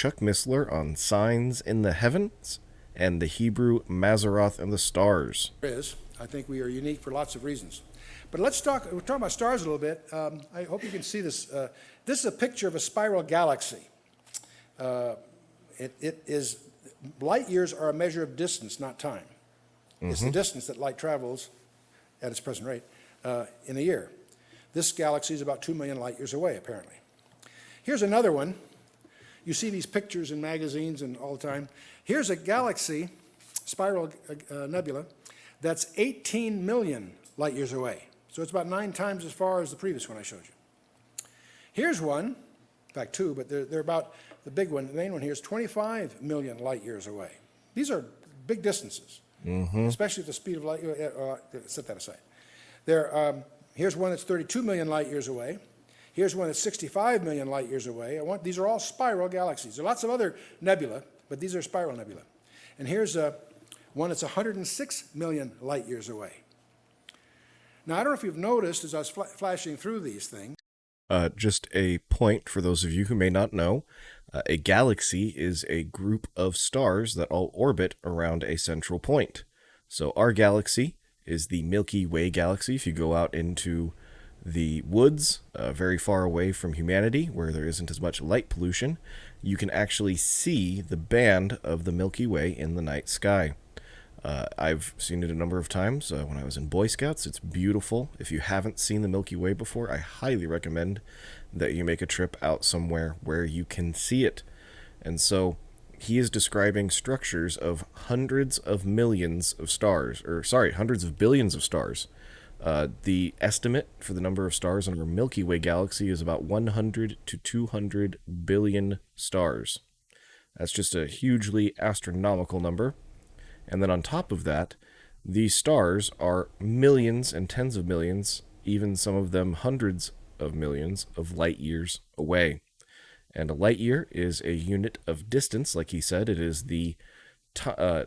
Chuck Missler on signs in the heavens and the Hebrew Mazzaroth and the stars. I think we are unique for lots of reasons. But we're talking about stars a little bit. I hope you can see this. This is a picture of a spiral galaxy. Light years are a measure of distance, not time. It's the distance that light travels at its present rate in a year. This galaxy is about 2 million light years away, apparently. Here's another one. You see these pictures in magazines and all the time. Here's a galaxy, spiral nebula, that's 18 million light years away. So it's about 9 times as far as the previous one I showed you. Here's one, in fact 2, but they're about, the big one, the main one here is 25 million light years away. These are big distances, especially at the speed of light. Set that aside. Here's one that's 32 million light years away. Here's one that's 65 million light years away. These are all spiral galaxies. There are lots of other nebula, but these are spiral nebula. And here's one that's 106 million light years away. Now, I don't know if you've noticed as I was flashing through these things. Just a point for those of you who may not know, a galaxy is a group of stars that all orbit around a central point. So our galaxy is the Milky Way galaxy. If you go out into the woods, very far away from humanity, where there isn't as much light pollution, you can actually see the band of the Milky Way in the night sky. I've seen it a number of times when I was in Boy Scouts. It's beautiful. If you haven't seen the Milky Way before, I highly recommend that you make a trip out somewhere where you can see it. And so he is describing structures of hundreds of millions of stars, hundreds of billions of stars. The estimate for the number of stars in our Milky Way galaxy is about 100 to 200 billion stars. That's just a hugely astronomical number. And then on top of that, these stars are millions and tens of millions, even some of them hundreds of millions of light years away. And a light year is a unit of distance, like he said. It is the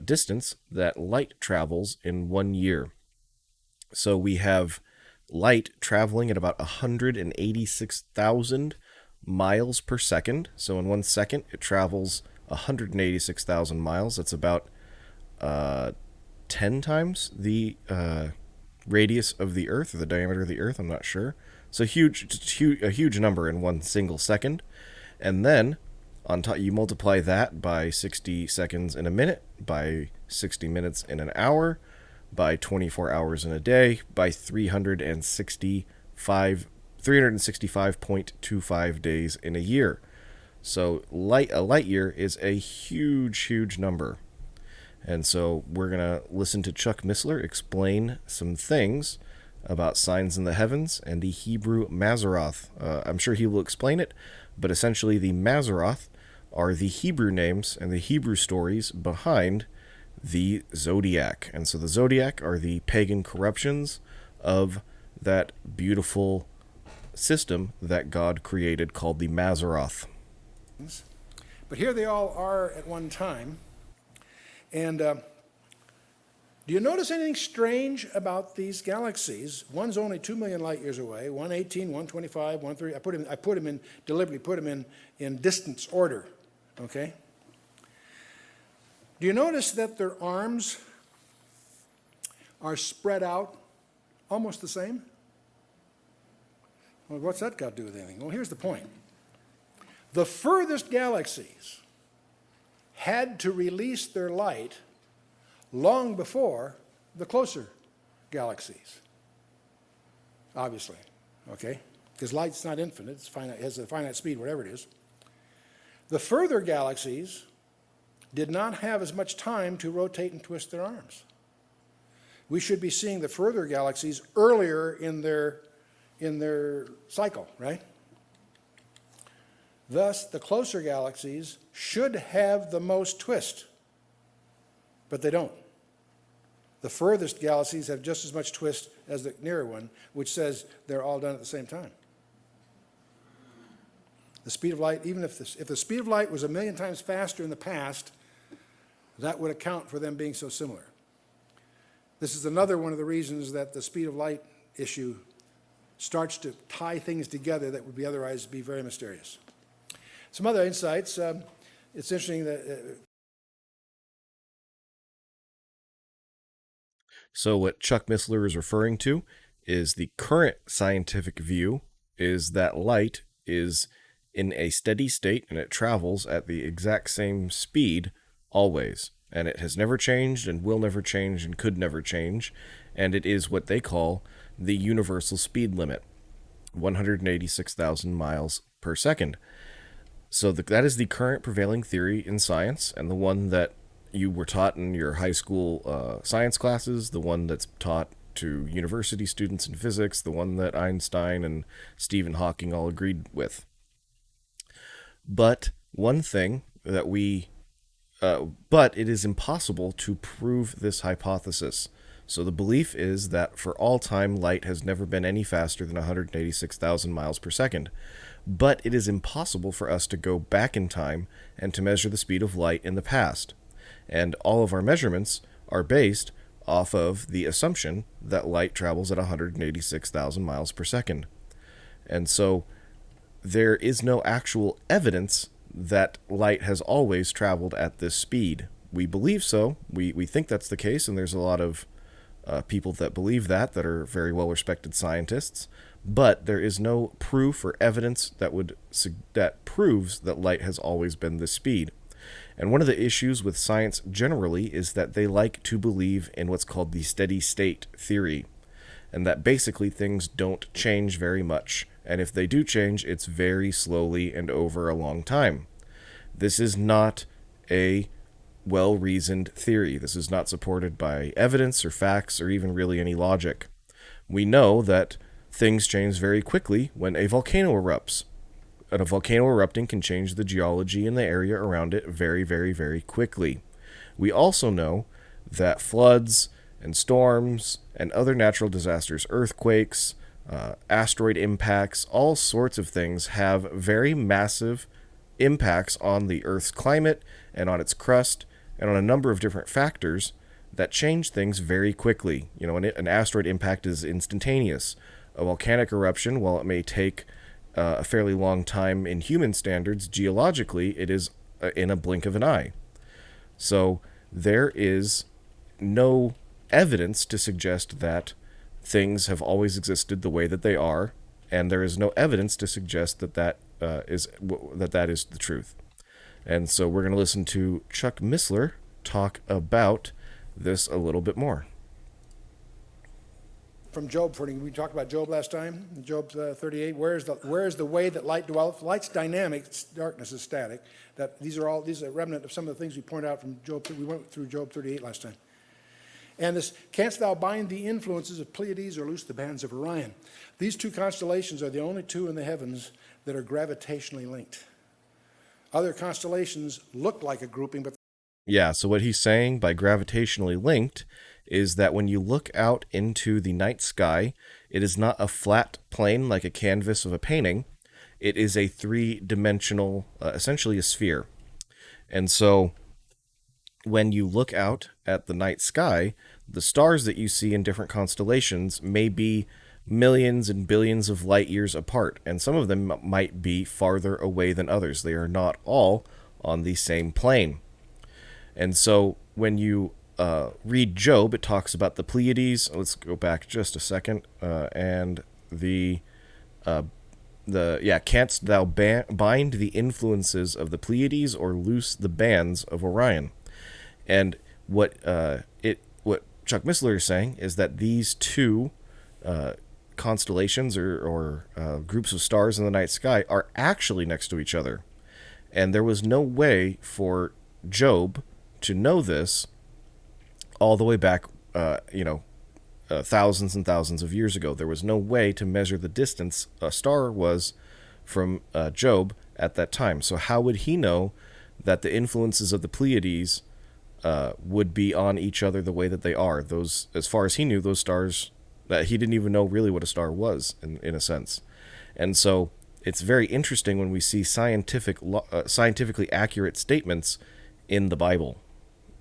distance that light travels in 1 year. So we have light traveling at about 186,000 miles per second. So in 1 second, it travels 186,000 miles. That's about 10 times the radius of the Earth, or the diameter of the Earth. I'm not sure. So a huge number in 1 single second. And then on top, you multiply that by 60 seconds in a minute, by 60 minutes in an hour, by 24 hours in a day, by 365.25 days in a year. So a light year is a huge number. And so we're going to listen to Chuck Missler explain some things about signs in the heavens and the Hebrew Mazzaroth. I'm sure he will explain it, but essentially the Mazzaroth are the Hebrew names and the Hebrew stories behind the zodiac. And so the zodiac are the pagan corruptions of that beautiful system that God created called the Mazzaroth. But here they all are at one time. And do you notice anything strange about these galaxies? One's only 2 million light years away, 118, 125, 130. I deliberately put them in distance order, okay? Do you notice that their arms are spread out almost the same? Well, what's that got to do with anything? Well, here's the point. The furthest galaxies had to release their light long before the closer galaxies, obviously, okay? Because light's not infinite, it's finite, it has a finite speed, whatever it is. The further galaxies did not have as much time to rotate and twist their arms. We should be seeing the further galaxies earlier in their cycle, right? Thus, the closer galaxies should have the most twist, but they don't. The furthest galaxies have just as much twist as the nearer one, which says they're all done at the same time. The speed of light, even if the speed of light was 1 million times faster in the past, that would account for them being so similar. This is another one of the reasons that the speed of light issue starts to tie things together that would otherwise be very mysterious. Some other insights. it's interesting that So what Chuck Missler is referring to is the current scientific view is that light is in a steady state and it travels at the exact same speed always. And it has never changed and will never change and could never change. And it is what they call the universal speed limit, 186,000 miles per second. So that is the current prevailing theory in science, and the one that you were taught in your high school science classes, the one that's taught to university students in physics, the one that Einstein and Stephen Hawking all agreed with. But one thing that but it is impossible to prove this hypothesis. So the belief is that for all time, light has never been any faster than 186,000 miles per second. But it is impossible for us to go back in time and to measure the speed of light in the past. And all of our measurements are based off of the assumption that light travels at 186,000 miles per second. And so there is no actual evidence that light has always traveled at this speed. We believe so. We think that's the case, and there's a lot of people that believe that are very well-respected scientists. But there is no proof or evidence that proves that light has always been this speed. And one of the issues with science generally is that they like to believe in what's called the steady state theory, and that basically things don't change very much, and if they do change, it's very slowly and over a long time. This is not a well-reasoned theory. This is not supported by evidence or facts or even really any logic. We know that things change very quickly when a volcano erupts. And a volcano erupting can change the geology in the area around it very, very, very quickly. We also know that floods and storms and other natural disasters, earthquakes, asteroid impacts, all sorts of things have very massive impacts on the Earth's climate and on its crust and on a number of different factors that change things very quickly. You know, an asteroid impact is instantaneous. A volcanic eruption, while it may take a fairly long time in human standards, geologically, it is in a blink of an eye. So there is no evidence to suggest that things have always existed the way that they are, and there is no evidence to suggest that is the truth. And so we're going to listen to Chuck Missler talk about this a little bit more. from Job, we talked about Job last time, Job 38. Where is the way that light dwelleth? Light's dynamic, darkness is static. These are a remnant of some of the things we pointed out from Job. We went through Job 38 last time. And this, canst thou bind the influences of Pleiades or loose the bands of Orion? These two constellations are the only two in the heavens that are gravitationally linked. Other constellations look like a grouping, but... Yeah, so what he's saying by gravitationally linked is that when you look out into the night sky, it is not a flat plane like a canvas of a painting. It is a three-dimensional, essentially a sphere. And so when you look out at the night sky, the stars that you see in different constellations may be millions and billions of light years apart, and some of them might be farther away than others. They are not all on the same plane. And so when you read Job, it talks about the Pleiades. Let's go back just a second. And canst thou bind the influences of the Pleiades or loose the bands of Orion? And what Chuck Missler is saying is that these two constellations or groups of stars in the night sky are actually next to each other. And there was no way for Job to know this all the way back, thousands and thousands of years ago. There was no way to measure the distance a star was from Job at that time. So how would he know that the influences of the Pleiades would be on each other the way that they are? Those, as far as he knew, those stars, that he didn't even know really what a star was in a sense. And so it's very interesting when we see scientifically accurate statements in the Bible,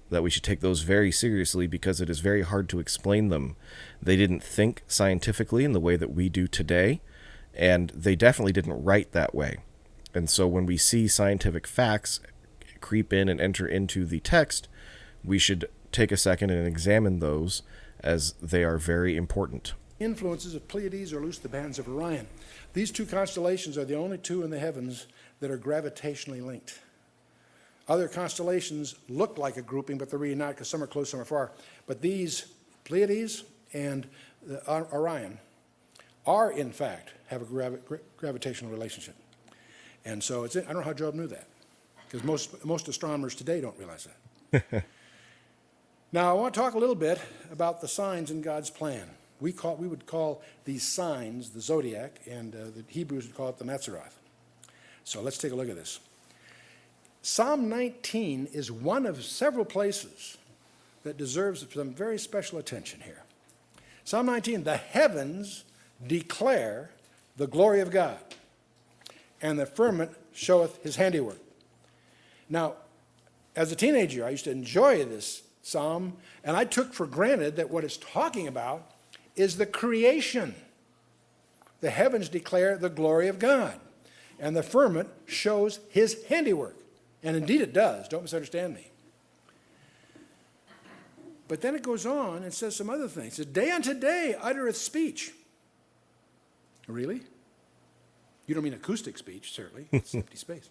that we should take those very seriously because it is very hard to explain them. They didn't think scientifically in the way that we do today, and they definitely didn't write that way. And so when we see scientific facts creep in and enter into the text, we should take a second and examine those, as they are very important. Influences of Pleiades or loose the bands of Orion. These two constellations are the only two in the heavens that are gravitationally linked. Other constellations look like a grouping, but they're really not, because some are close, some are far. But these Pleiades and Orion are, in fact, have a gravitational relationship. And so I don't know how Job knew that, because most astronomers today don't realize that. Now, I want to talk a little bit about the signs in God's plan. We would call these signs the zodiac, and the Hebrews would call it the Mazzaroth. So let's take a look at this. Psalm 19 is one of several places that deserves some very special attention here. Psalm 19, the heavens declare the glory of God, and the firmament showeth his handiwork. Now, as a teenager, I used to enjoy this psalm, and I took for granted that what it's talking about is the creation. The heavens declare the glory of God, and the firmament shows his handiwork. And indeed it does, don't misunderstand me. But then it goes on and says some other things. It says, day unto day uttereth speech. Really? You don't mean acoustic speech, certainly. It's empty space.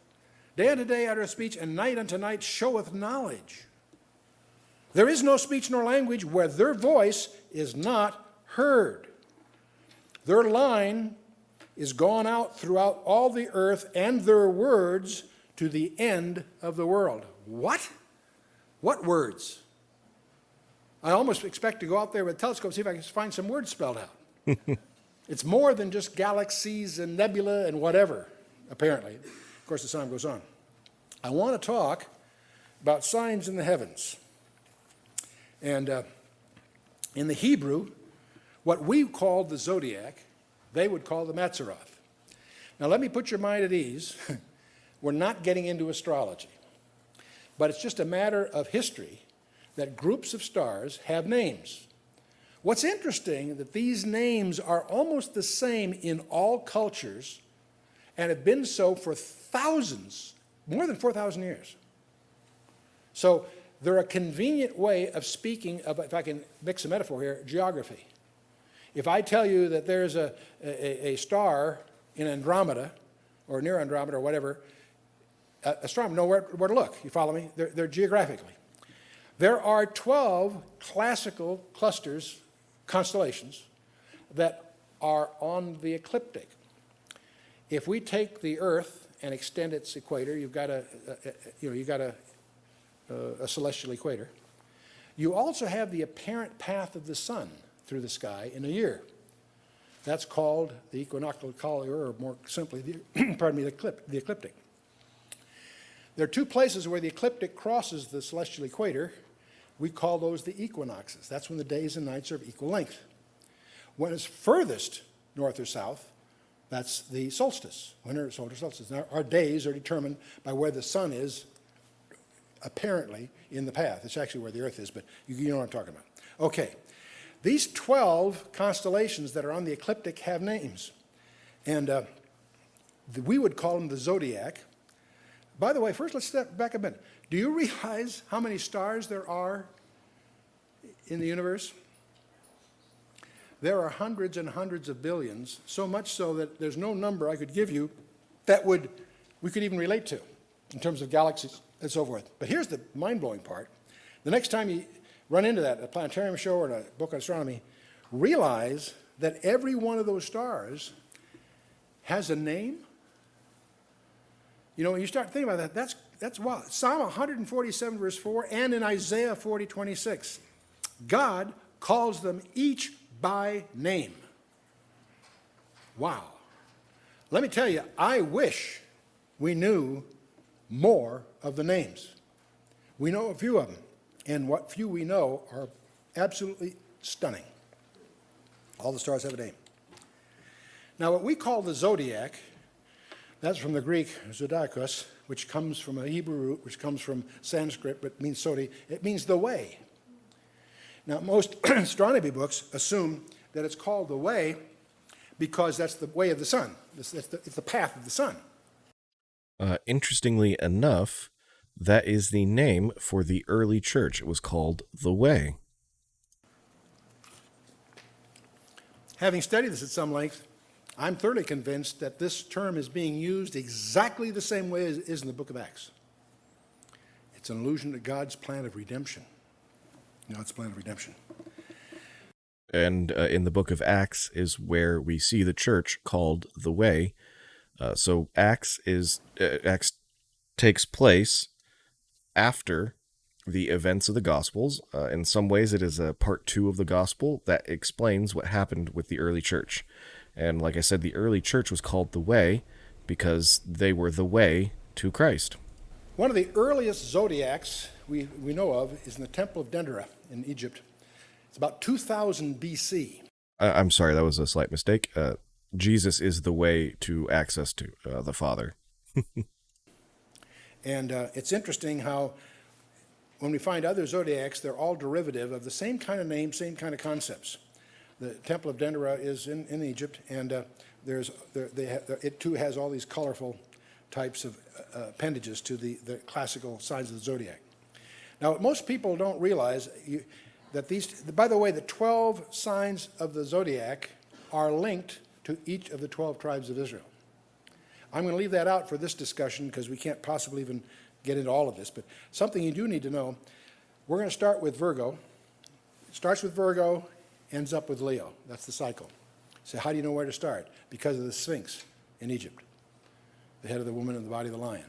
Day unto day uttereth speech, and night unto night showeth knowledge. There is no speech nor language where their voice is not heard. Their line is gone out throughout all the earth, and their words to the end of the world. What? What words? I almost expect to go out there with a telescope, see if I can find some words spelled out. It's more than just galaxies and nebula and whatever, apparently. Of course, the psalm goes on. I want to talk about signs in the heavens. And in the Hebrew, what we call the zodiac, they would call the Mazzaroth. Now, let me put your mind at ease. We're not getting into astrology, but it's just a matter of history that groups of stars have names. What's interesting that these names are almost the same in all cultures and have been so for thousands, more than 4,000 years. So they're a convenient way of speaking of, if I can mix a metaphor here, geography. If I tell you that there's a star in Andromeda or near Andromeda or whatever, astronomers know where to look. You follow me? They're geographically. There are 12 classical clusters, constellations, that are on the ecliptic. If we take the Earth and extend its equator, you've got a celestial equator. You also have the apparent path of the sun through the sky in a year. That's called the equinoctial color, or more simply, the ecliptic. There are two places where the ecliptic crosses the celestial equator. We call those the equinoxes. That's when the days and nights are of equal length. When it's furthest north or south, that's the solstice, winter solstice. Now, our days are determined by where the sun is apparently in the path. It's actually where the earth is, but you know what I'm talking about. Okay, these 12 constellations that are on the ecliptic have names, and we would call them the zodiac. By the way, first let's step back a minute. Do you realize how many stars there are in the universe? There are hundreds and hundreds of billions, so much so that there's no number I could give you that we could even relate to in terms of galaxies and so forth. But here's the mind-blowing part. The next time you run into that at a planetarium show or in a book on astronomy, realize that every one of those stars has a name. You know, when you start thinking about that, that's wild. Psalm 147, verse 4, and in Isaiah 40:26, God calls them each by name. Wow. Let me tell you, I wish we knew more of the names. We know a few of them, and what few we know are absolutely stunning. All the stars have a name. Now, what we call the zodiac, that's from the Greek zodiakos, which comes from a Hebrew root, which comes from Sanskrit, but means sodi. It means the way. Now, most astronomy books assume that it's called the way because that's the way of the sun. It's the path of the sun. Interestingly enough, That is the name for the early church. It was called the Way. Having studied this at some length, I'm thoroughly convinced that this term is being used exactly the same way as it is in the book of Acts. It's an allusion to God's plan of redemption. God's plan of redemption. And in the book of Acts is where we see the church called the Way. So Acts takes place after the events of the Gospels. In some ways, it is a part 2 of the Gospel that explains what happened with the early church. And like I said, the early church was called the Way because they were the way to Christ. One of the earliest zodiacs we know of is in the Temple of Dendera in Egypt. It's about 2000 BC. I'm sorry, that was a slight mistake. Jesus is the way to access to the Father. And it's interesting how when we find other zodiacs, they're all derivative of the same kind of name, same kind of concepts. The Temple of Dendera is in Egypt, and it too has all these colorful types of appendages to the classical signs of the zodiac. Now, what most people don't realize that by the way, the 12 signs of the zodiac are linked to each of the 12 tribes of Israel. I'm going to leave that out for this discussion because we can't possibly even get into all of this, but something you do need to know, we're going to start with Virgo. It starts with Virgo, ends up with Leo. That's the cycle. So how do you know where to start? Because of the Sphinx in Egypt, the head of the woman and the body of the lion.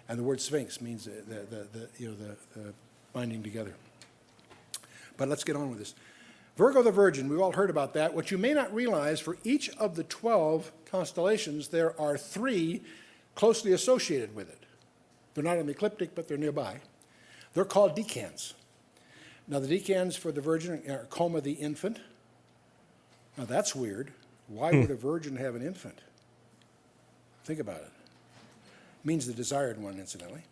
And the word Sphinx means the binding together. But let's get on with this. Virgo the Virgin, we've all heard about that. What you may not realize, for each of the 12 constellations, there are 3 closely associated with it. They're not in the ecliptic, but they're nearby. They're called decans. Now, the decans for the Virgin are Coma the infant. Now, that's weird. Why would a virgin have an infant? Think about it. It means the desired one, incidentally.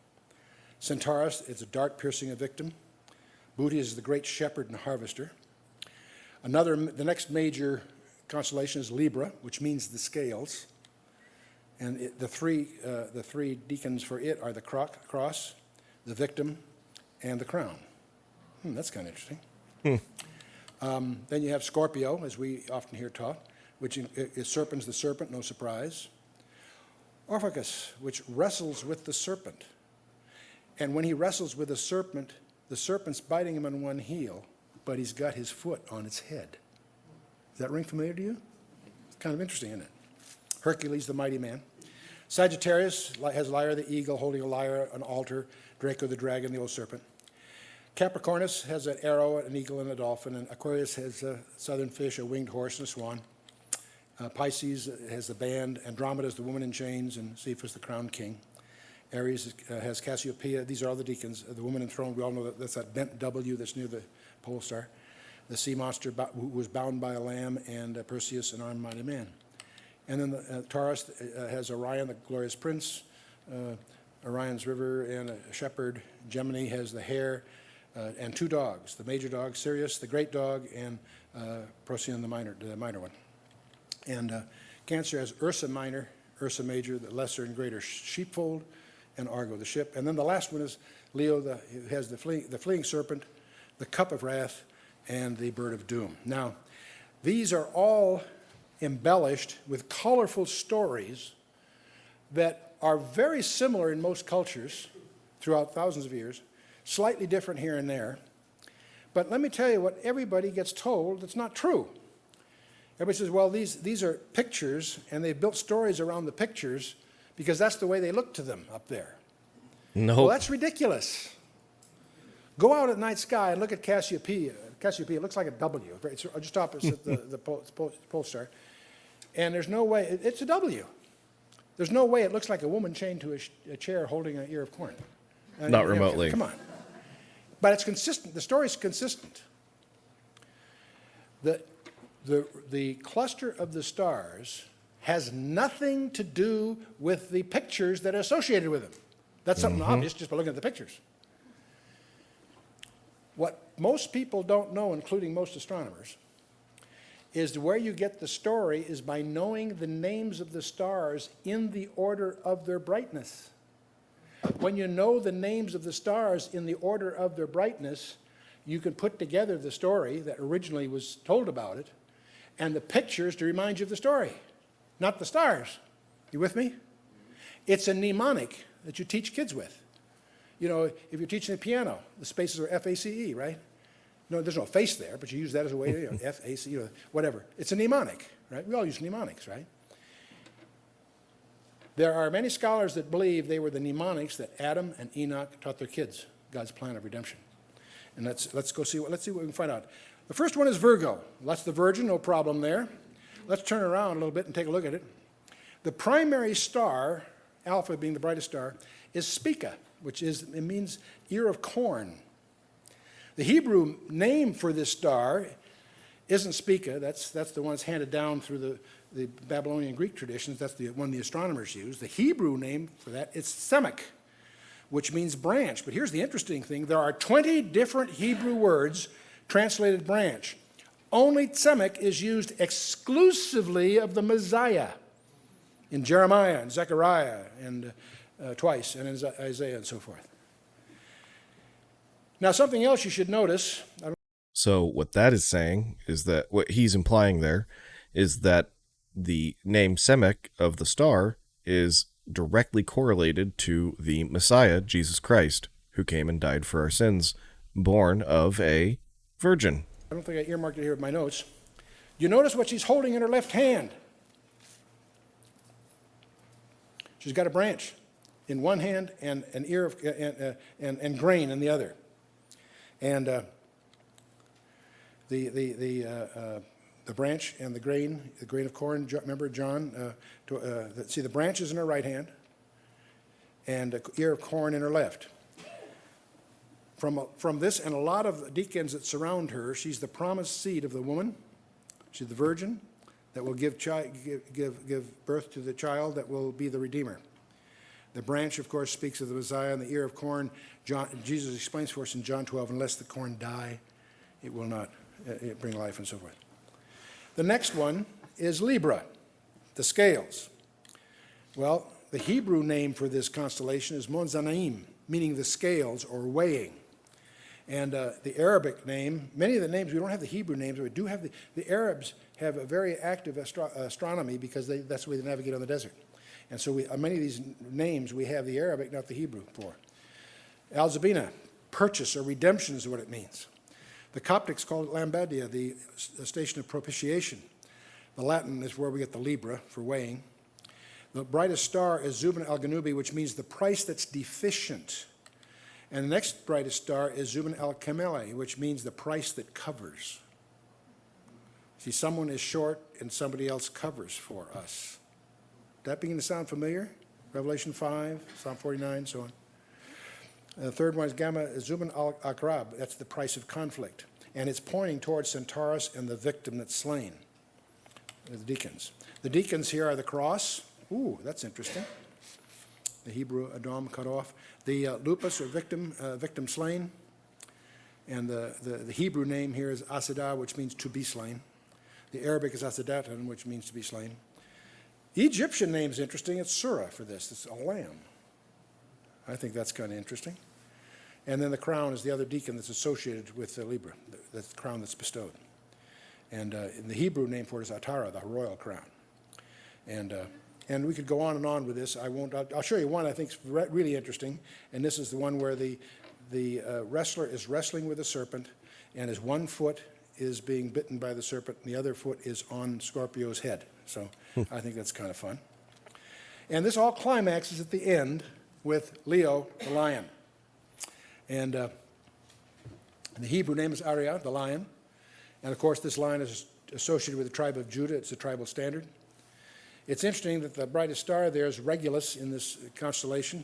Centaurus is a dart piercing a victim. Booty is the great shepherd and harvester. The next major constellation is Libra, which means the scales. And the three decans for it are the cross, the victim, and the crown. That's kind of interesting. Then you have Scorpio, as we often hear taught, which is serpent's the serpent, no surprise. Orpheus, which wrestles with the serpent. And when he wrestles with the serpent's biting him on one heel, but he's got his foot on its head. Does that ring familiar to you? It's kind of interesting, isn't it? Hercules, the mighty man. Sagittarius has Lyra the eagle holding a lyre, an altar, Draco the dragon, the old serpent. Capricornus has an arrow, an eagle, and a dolphin. And Aquarius has a southern fish, a winged horse, and a swan. Pisces has the band. Andromeda is the woman in chains, and Cephas the crowned king. Aries has Cassiopeia. These are all the decans. The woman enthroned, we all know that's that bent W that's near the pole star. The sea monster who was bound by a lamb, and Perseus, an armed mighty man. And then Taurus has Orion, the glorious prince, Orion's river, and a shepherd. Gemini has the hare, and 2 dogs, the major dog, Sirius, the great dog, and Procyon, the minor one. And Cancer has Ursa Minor, Ursa Major, the lesser and greater sheepfold, and Argo, the ship. And then the last one is Leo, who has the fleeing serpent, the cup of wrath, and the bird of doom. Now, these are all embellished with colorful stories that are very similar in most cultures throughout thousands of years, slightly different here and there. But let me tell you what everybody gets told that's not true. Everybody says, well, these are pictures, and they've built stories around the pictures because that's the way they look to them up there. No. Well, that's ridiculous. Go out at night sky and look at Cassiopeia. Cassiopeia looks like a W. It's just opposite the pole star. And there's no way, it's a W. There's no way it looks like a woman chained to a chair holding an ear of corn. Not remotely. Come on. But it's consistent. The story's consistent. The cluster of the stars has nothing to do with the pictures that are associated with them. That's something obvious just by looking at the pictures. What most people don't know, including most astronomers, is where you get the story is by knowing the names of the stars in the order of their brightness. When you know the names of the stars in the order of their brightness, you can put together the story that originally was told about it and the pictures to remind you of the story, not the stars. You with me? It's a mnemonic that you teach kids with. You know, if you're teaching the piano, the spaces are F-A-C-E, right? No, there's no face there, but you use that as a way to, F-A-C, whatever. It's a mnemonic, right? We all use mnemonics, right? There are many scholars that believe they were the mnemonics that Adam and Enoch taught their kids, God's plan of redemption. And let's see what we can find out. The first one is Virgo. That's the Virgin, no problem there. Let's turn around a little bit and take a look at it. The primary star, Alpha being the brightest star, is Spica, which means ear of corn. The Hebrew name for this star isn't Spica. That's the one that's handed down through the Babylonian Greek traditions. That's the one the astronomers use. The Hebrew name for that is Semek, which means branch. But here's the interesting thing. There are 20 different Hebrew words translated branch. Only Semek is used exclusively of the Messiah in Jeremiah and Zechariah and twice, and in Isaiah and so forth. Now, something else you should notice. So what that is saying is that what he's implying there is that the name Semek of the star is directly correlated to the Messiah, Jesus Christ, who came and died for our sins, born of a virgin. I don't think I earmarked it here with my notes. You notice what she's holding in her left hand? She's got a branch in one hand and an ear of, and grain in the other. And the branch and the grain of corn, remember John, see the branch is in her right hand and an ear of corn in her left. From this and a lot of deacons that surround her, she's the promised seed of the woman. She's the virgin that will give birth to the child that will be the Redeemer. The branch, of course, speaks of the Messiah, and the ear of corn, Jesus explains for us in John 12, unless the corn die, it will not bring life and so forth. The next one is Libra, the scales. Well, the Hebrew name for this constellation is Monzanaim, meaning the scales or weighing. And the Arabic name, many of the names, we don't have the Hebrew names, but we do have the Arabs have a very active astronomy because that's the way they navigate on the desert. And so many of these names we have the Arabic, not the Hebrew for. Al-Zabina, purchase or redemption is what it means. The Coptics call it Lambadia, the station of propitiation. The Latin is where we get the Libra for weighing. The brightest star is Zubin al-Ganubi, which means the price that's deficient. And the next brightest star is Zubin al-Kameli, which means the price that covers. See, someone is short and somebody else covers for us. That begin to sound familiar? Revelation 5, Psalm 49, so on. The third one is Gamma Zubin al-Akrab. That's the price of conflict. And it's pointing towards Centaurus and the victim that's slain, the deacons. The deacons here are the cross. Ooh, that's interesting. The Hebrew Adam cut off. The lupus or victim slain. And the Hebrew name here is Asidah, which means to be slain. The Arabic is Asidatan, which means to be slain. The Egyptian name is interesting. It's Surah for this. It's a lamb. I think that's kind of interesting. And then the crown is the other deacon that's associated with the Libra, the crown that's bestowed. And the Hebrew name for it is Atara, the royal crown. And we could go on and on with this. I won't. I'll show you one I think is really interesting. And this is the one where the wrestler is wrestling with a serpent, and his one foot is being bitten by the serpent, and the other foot is on Scorpio's head. So I think that's kind of fun. And this all climaxes at the end with Leo, the lion. And the Hebrew name is Ariah, the lion. And of course, this lion is associated with the tribe of Judah. It's a tribal standard. It's interesting that the brightest star there is Regulus in this constellation,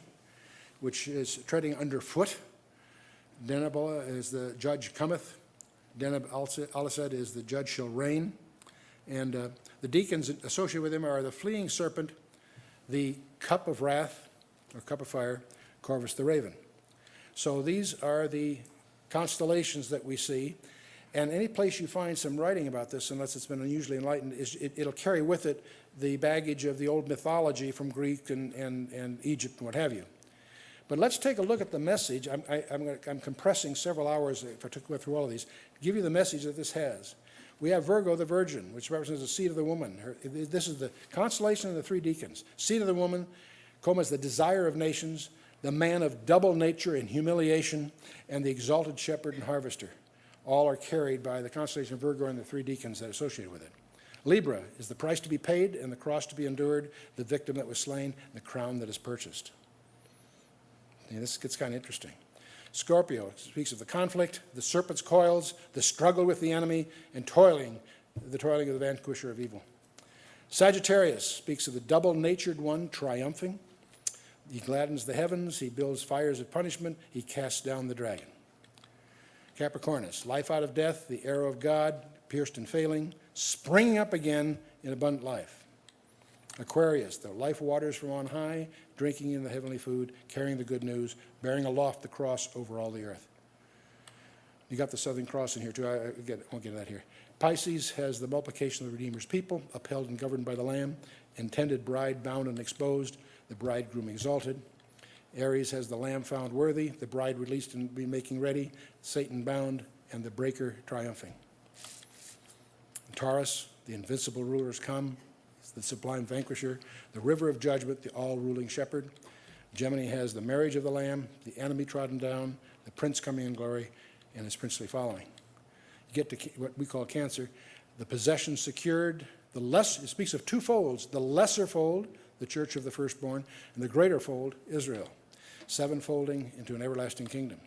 which is treading underfoot. Deneb is the judge cometh. Deneb Alisad is the judge shall reign. And the deacons associated with him are the fleeing serpent, the cup of wrath, or cup of fire, Corvus the raven. So these are the constellations that we see. And any place you find some writing about this, unless it's been unusually enlightened, it'll carry with it the baggage of the old mythology from Greek and Egypt and what have you. But let's take a look at the message. I'm compressing several hours if I took through all of these, to give you the message that this has. We have Virgo, the virgin, which represents the seed of the woman. This is the constellation of the three deacons. Seed of the woman, Coma is the desire of nations, the man of double nature and humiliation, and the exalted shepherd and harvester. All are carried by the constellation of Virgo and the three deacons that are associated with it. Libra is the price to be paid and the cross to be endured, the victim that was slain, and the crown that is purchased. And this gets kind of interesting. Scorpio speaks of the conflict, the serpent's coils, the struggle with the enemy, and the toiling of the vanquisher of evil. Sagittarius speaks of the double-natured one triumphing. He gladdens the heavens, he builds fires of punishment, he casts down the dragon. Capricornus, life out of death, the arrow of God, pierced and failing, springing up again in abundant life. Aquarius, the life waters from on high, drinking in the heavenly food, carrying the good news, bearing aloft the cross over all the earth. You got the Southern Cross in here too. I won't get into that here. Pisces has the multiplication of the Redeemer's people, upheld and governed by the Lamb, intended bride bound and exposed, the bridegroom exalted. Aries has the Lamb found worthy, the bride released and be making ready, Satan bound, and the breaker triumphing. Taurus, the invincible ruler has come, the sublime vanquisher, the river of judgment, the all-ruling shepherd. Gemini has the marriage of the Lamb, the enemy trodden down, the prince coming in glory, and his princely following. You get to what we call Cancer, the possession secured. It speaks of two folds, the lesser fold, the church of the firstborn, and the greater fold, Israel, sevenfolding into an everlasting kingdom.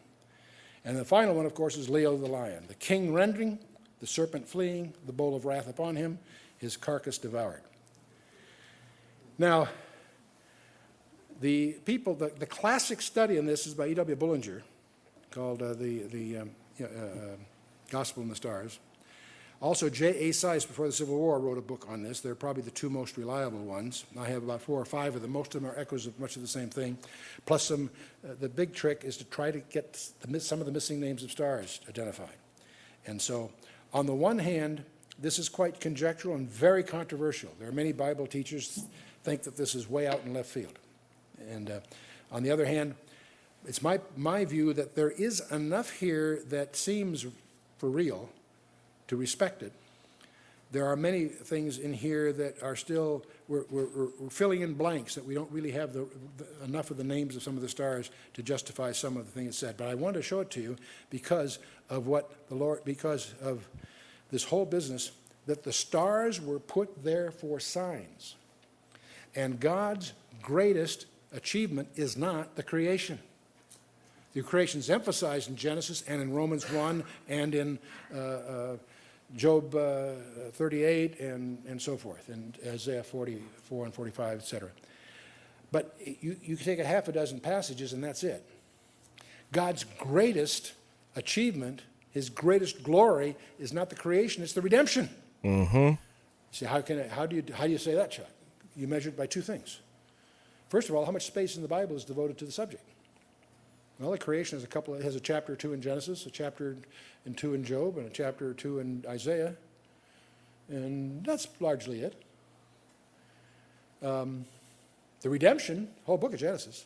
And the final one, of course, is Leo the lion, the king rending, the serpent fleeing, the bowl of wrath upon him, his carcass devoured. Now, the classic study on this is by E.W. Bullinger, called the Gospel in the Stars. Also, J.A. Seiss, before the Civil War, wrote a book on this. They're probably the two most reliable ones. I have about 4 or 5 of them. Most of them are echoes of much of the same thing. Plus, the big trick is to try to get some of the missing names of stars identified. And so, on the one hand, this is quite conjectural and very controversial. There are many Bible teachers think that this is way out in left field. And on the other hand, it's my view that there is enough here that seems for real to respect it. There are many things in here that are still, we're filling in blanks that we don't really have enough of the names of some of the stars to justify some of the things it said. But I want to show it to you because of because of this whole business, that the stars were put there for signs. And God's greatest achievement is not the creation. The creation is emphasized in Genesis and in Romans 1 and in Job 38 and so forth, and Isaiah 44 and 45, etc. But you can take a half a dozen passages and that's it. God's greatest achievement, his greatest glory, is not the creation, it's the redemption. Mm-hmm. See, how do you say that, Chuck? You measure it by 2 things. First of all, how much space in the Bible is devoted to the subject? Well, the creation has a chapter or 2 in Genesis, a chapter and 2 in Job, and a chapter or 2 in Isaiah, and that's largely it. The redemption, whole book of Genesis.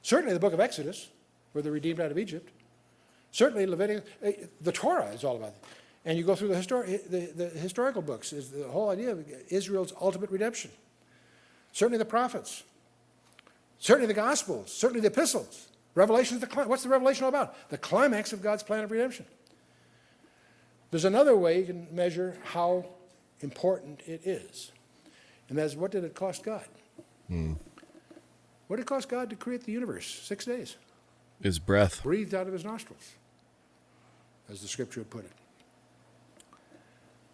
Certainly the book of Exodus, where they're redeemed out of Egypt. Certainly Leviticus, the Torah is all about it. And you go through the historical books, is the whole idea of Israel's ultimate redemption. Certainly the prophets. Certainly the Gospels. Certainly the epistles. Revelation is what's the revelation all about? The climax of God's plan of redemption. There's another way you can measure how important it is. And that's, what did it cost God? What did it cost God to create the universe? 6 days. His breath. Breathed out of his nostrils, as the scripture would put it.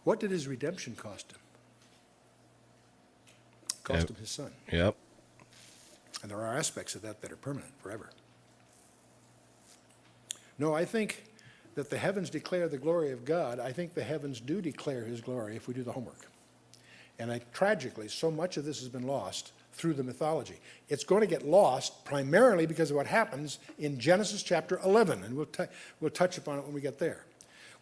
What did his redemption cost him? It cost him his son. Yep. And there are aspects of that that are permanent forever. No, I think that the heavens declare the glory of God. I think the heavens do declare his glory if we do the homework. And tragically, so much of this has been lost through the mythology. It's going to get lost primarily because of what happens in Genesis chapter 11, and we'll touch upon it when we get there.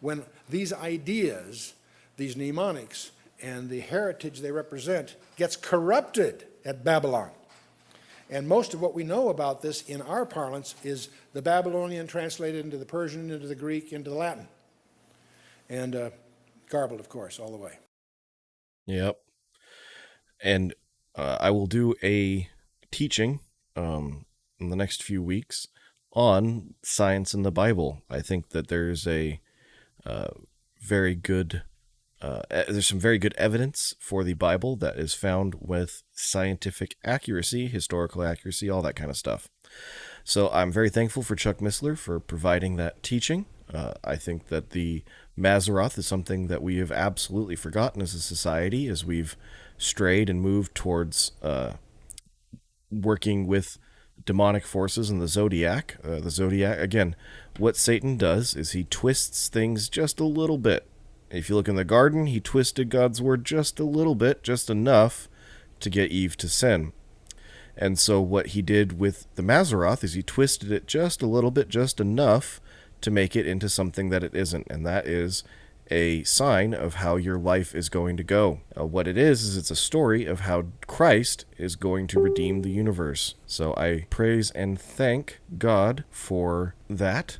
When these ideas, these mnemonics, and the heritage they represent gets corrupted at Babylon. And most of what we know about this in our parlance is the Babylonian translated into the Persian, into the Greek, into the Latin. And garbled, of course, all the way. Yep. And I will do a teaching in the next few weeks on science in the Bible. I think that there's a very good there's some very good evidence for the Bible that is found with scientific accuracy, historical accuracy, all that kind of stuff. So I'm very thankful for Chuck Missler for providing that teaching. I think that the Mazzaroth is something that we have absolutely forgotten as a society as we've strayed and moved towards working with demonic forces in the zodiac. The zodiac, again, what Satan does is he twists things just a little bit. If you look in the garden, he twisted God's word just a little bit, just enough to get Eve to sin. And so what he did with the Mazzaroth is he twisted it just a little bit, just enough to make it into something that it isn't. And that is a sign of how your life is going to go. What it is it's a story of how Christ is going to redeem the universe. So I praise and thank God for that.